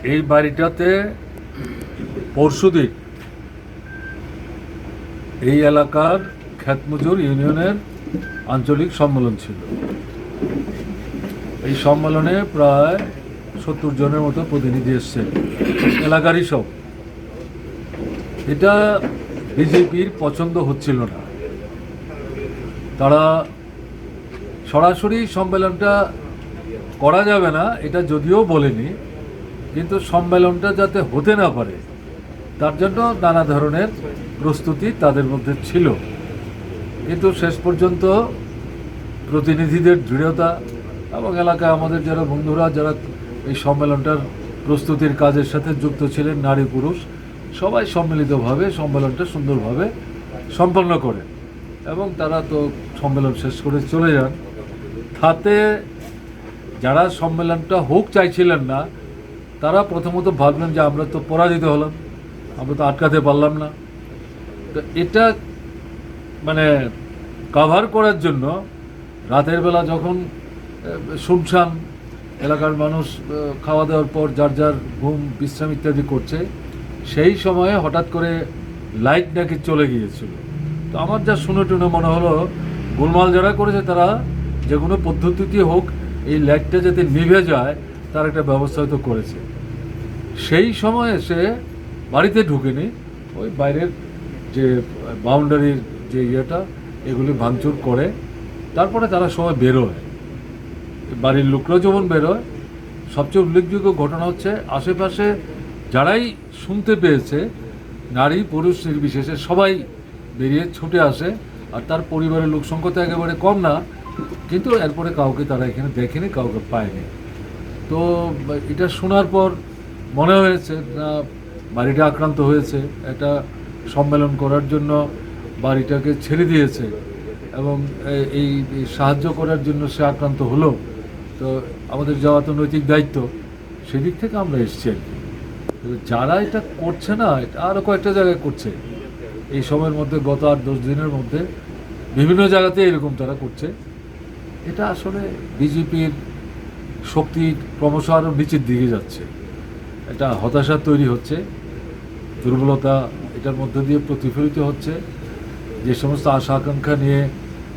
এই বাড়িটাতে পরশুদিন এই এলাকার খ্যাতমজুর ইউনিয়নের আঞ্চলিক সম্মেলন ছিল। এই সম্মেলনে প্রায় 70 জনের মতো প্রতিনিধি এসছে, এলাকারই সব। এটা বিজেপির পছন্দ হচ্ছিল না। তারা সরাসরি সম্মেলনটা করা যাবে না এটা যদিও বলেনি, কিন্তু সম্মেলনটা যাতে হতে না পারে তার জন্য নানা ধরনের প্রস্তুতি তাদের মধ্যে ছিল। কিন্তু শেষ পর্যন্ত প্রতিনিধিদের দৃঢ়তা এবং এলাকায় আমাদের যারা বন্ধুরা যারা এই সম্মেলনটার প্রস্তুতির কাজের সাথে যুক্ত ছিলেন, নারী পুরুষ সবাই সম্মিলিতভাবে সম্মেলনটা সুন্দরভাবে সম্পন্ন করে এবং তারা তো সম্মেলন শেষ করে চলে যান। তাতে যারা সম্মেলনটা হোক চাইছিলেন না তারা প্রথমত ভাবলেন যে আমরা তো পরাজিত হলাম, আমরা তো আটকাতে পারলাম না। তো এটা মানে কাভার করার জন্য রাতের বেলা যখন শুনশান এলাকার মানুষ খাওয়া দাওয়ার পর যার যার ঘুম বিশ্রাম ইত্যাদি করছে, সেই সময়ে হঠাৎ করে লাইট নাকি চলে গিয়েছিল। তো আমার যা শুনে টুনে মনে হলো গোলমাল যারা করেছে তারা যে কোনো পদ্ধতিতে হোক এই লাইটটা যাতে নিভে যায় তার একটা ব্যবস্থা হয়তো করেছে। সেই সময় সে বাড়িতে ঢুকেনি, ওই বাইরের যে বাউন্ডারির যে ইয়েটা এগুলি ভাঙচুর করে তারপরে তারা সবাই বেরোয়। বাড়ির লোকরাও যেমন বেরোয়, সবচেয়ে উল্লেখযোগ্য ঘটনা হচ্ছে আশেপাশে যারাই শুনতে পেয়েছে নারী পুরুষ নির্বিশেষে সবাই বেরিয়ে ছুটে আসে। আর তার পরিবারের লোক সংখ্যা তো একেবারে কম না, কিন্তু এরপরে কাউকে তারা এখানে দেখেনি, কাউকে পায়নি। তো এটা শোনার পর মনে হয়েছে না বাড়িটা আক্রান্ত হয়েছে, একটা সম্মেলন করার জন্য বাড়িটাকে ছেড়ে দিয়েছে এবং এই সাহায্য করার জন্য সে আক্রান্ত হলো। তো আমাদের যাওয়া তো নৈতিক দায়িত্ব, সেদিক থেকে আমরা এসছি আর কি। যারা এটা করছে না, এটা আরও কয়েকটা জায়গায় করছে এই সময়ের মধ্যে, গত 8-10 দিনের মধ্যে বিভিন্ন জায়গাতে এরকম তারা করছে। এটা আসলে বিজেপির শক্তি ক্রমশ আরও নিচের দিকে যাচ্ছে, একটা হতাশা তৈরি হচ্ছে, দুর্বলতা এটার মধ্যে দিয়ে প্রতিফলিত হচ্ছে। যে সমস্ত আশা আকাঙ্ক্ষা নিয়ে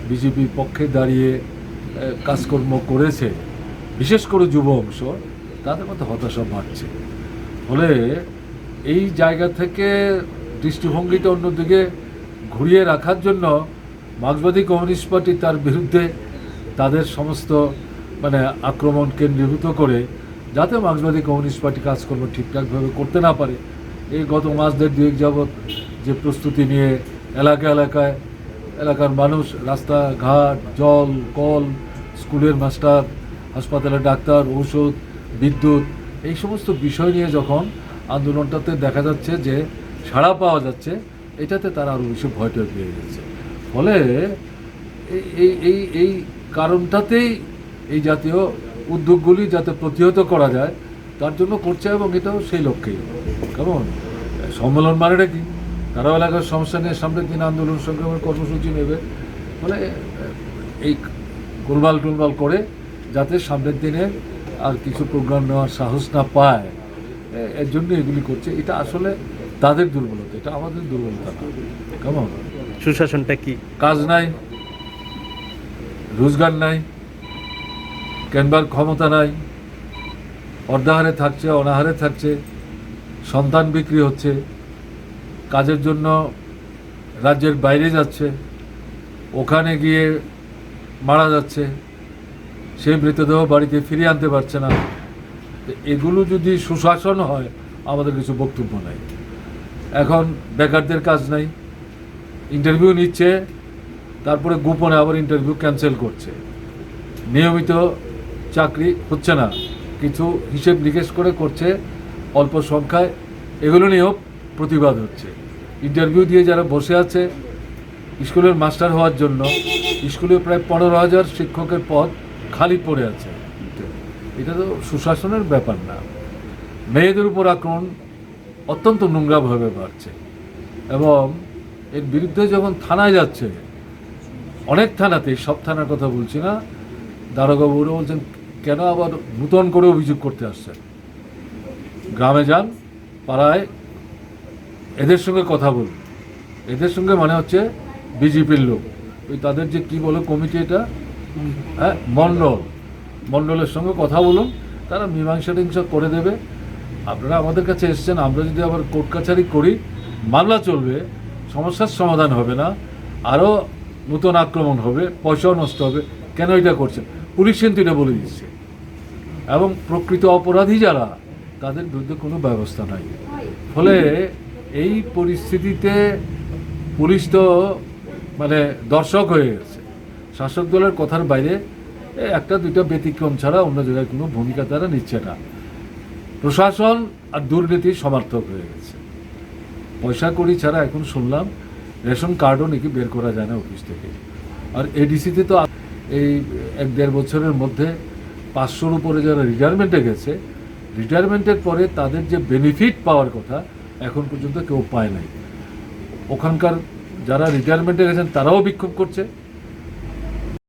বিজেপির পক্ষে দাঁড়িয়ে কাজকর্ম করেছে, বিশেষ করে যুব অংশ, তাদের মধ্যে হতাশা বাড়ছে। ফলে এই জায়গা থেকে দৃষ্টিভঙ্গিটা অন্যদিকে ঘুরিয়ে রাখার জন্য মার্ক্সবাদী কমিউনিস্ট পার্টি তার বিরুদ্ধে তাদের সমস্ত আক্রমণ কেন্দ্রীভূত করে যাতে মার্ক্সবাদী কমিউনিস্ট পার্টি কাজকর্ম ঠিকঠাকভাবে করতে না পারে। এই গত মাস দেড় যাবৎ যে প্রস্তুতি নিয়ে এলাকায় এলাকার মানুষ, রাস্তাঘাট, জল, কল, স্কুলের মাস্টার, হাসপাতালের ডাক্তার, ঔষধ, বিদ্যুৎ, এই সমস্ত বিষয় নিয়ে যখন আন্দোলনটাতে দেখা যাচ্ছে যে সাড়া পাওয়া যাচ্ছে, এটাতে তারা আরও বেশি ভয়টা পেয়ে গেছে। ফলে এই কারণটাতেই এই জাতীয় উদ্যোগগুলি যাতে প্রতিহত করা যায় তার জন্য করছে এবং এটাও সেই লক্ষ্যেই। কারণ সম্মেলন মানেটা কি, তারাও এলাকার সমস্যা নিয়ে সামনের দিন আন্দোলন সংগ্রামের কর্মসূচি নেবে। ফলে এই গোলমাল টোলমাল করে যাতে সামনের দিনে আর কিছু প্রোগ্রাম নেওয়ার সাহস না পায়, এর জন্য এগুলি করছে। এটা আসলে তাদের দুর্বলতা, এটা আমাদের দুর্বলতা না। কেমন সুশাসনটা কি? কাজ নাই, রোজগার নাই, কেনবার ক্ষমতা নাই, অর্ধাহারে থাকছে, অনাহারে থাকছে, সন্তান বিক্রি হচ্ছে, কাজের জন্য রাজ্যের বাইরে যাচ্ছে, ওখানে গিয়ে মারা যাচ্ছে, সেই মৃতদেহ বাড়িতে ফিরিয়ে আনতে পারছে না। এগুলো যদি সুশাসন হয় আমাদের কিছু বক্তব্য নাই। এখন বেকারদের কাজ নাই, ইন্টারভিউ নিচ্ছে, তারপরে গোপনে আবার ইন্টারভিউ ক্যান্সেল করছে, নিয়মিত চাকরি হচ্ছে না, কিছু হিসেব নিকেশ করে করছে অল্প সংখ্যায়, এগুলো নিয়েও প্রতিবাদ হচ্ছে। ইন্টারভিউ দিয়ে যারা বসে আছে স্কুলের মাস্টার হওয়ার জন্য, স্কুলে প্রায় 15,000 শিক্ষকের পদ খালি পড়ে আছে। এটা তো সুশাসনের ব্যাপার না। মেয়েদের উপর আক্রমণ অত্যন্ত নোংরাভাবে বাড়ছে এবং এর বিরুদ্ধে যখন থানায় যাচ্ছে, অনেক থানাতেই, সব থানার কথা বলছি না, দারোগাবাবুরা বলছেন কেন আবার নূতন করে অভিযোগ করতে আসছেন। গ্রামে যান, পাড়ায় এদের সঙ্গে কথা বলুন। এদের সঙ্গে মানে হচ্ছে বিজেপির লোক, ওই তাদের যে কি বলে কমিটি, এটা হ্যাঁ মণ্ডলের সঙ্গে কথা বলুন, তারা মীমাংসা টিংসা করে দেবে। আপনারা আমাদের কাছে এসছেন, আমরা যদি আবার কোর্ট কাছারি করি, মামলা চলবে, সমস্যার সমাধান হবে না, আরও নতুন আক্রমণ হবে, পয়সাও নষ্ট হবে। কেন এটা করছেন? পুলিশ কিন্তু এটা বলে দিচ্ছে, এবং প্রকৃত অপরাধী যারা, তাদের বিরুদ্ধে কোনো ব্যবস্থা নাই। ফলে এই পরিস্থিতিতে পুলিশ তো মানে দর্শক হয়ে গেছে, শাসক দলের কথার বাইরে একটা দুইটা ব্যতিক্রম ছাড়া অন্য জায়গায় কোনো ভূমিকা তারা নিচ্ছে না। প্রশাসন আর দুর্নীতির সমর্থক হয়ে গেছে। পয়সা কড়ি ছাড়া এখন শুনলাম রেশন কার্ডও নাকি বের করা যায় না অফিস থেকে। আর এডিসিতে তো এই 1-1.5 বছরের মধ্যে 500-র উপরে যারা রিটায়ারমেন্টে গেছে, রিটায়ারমেন্টের পরে তাদের যে বেনিফিট পাওয়ার কথা এখন পর্যন্ত কেউ পায় নাই। ওখানকার যারা রিটায়ারমেন্টে গেছেন তারাও বিক্ষোভ করছে।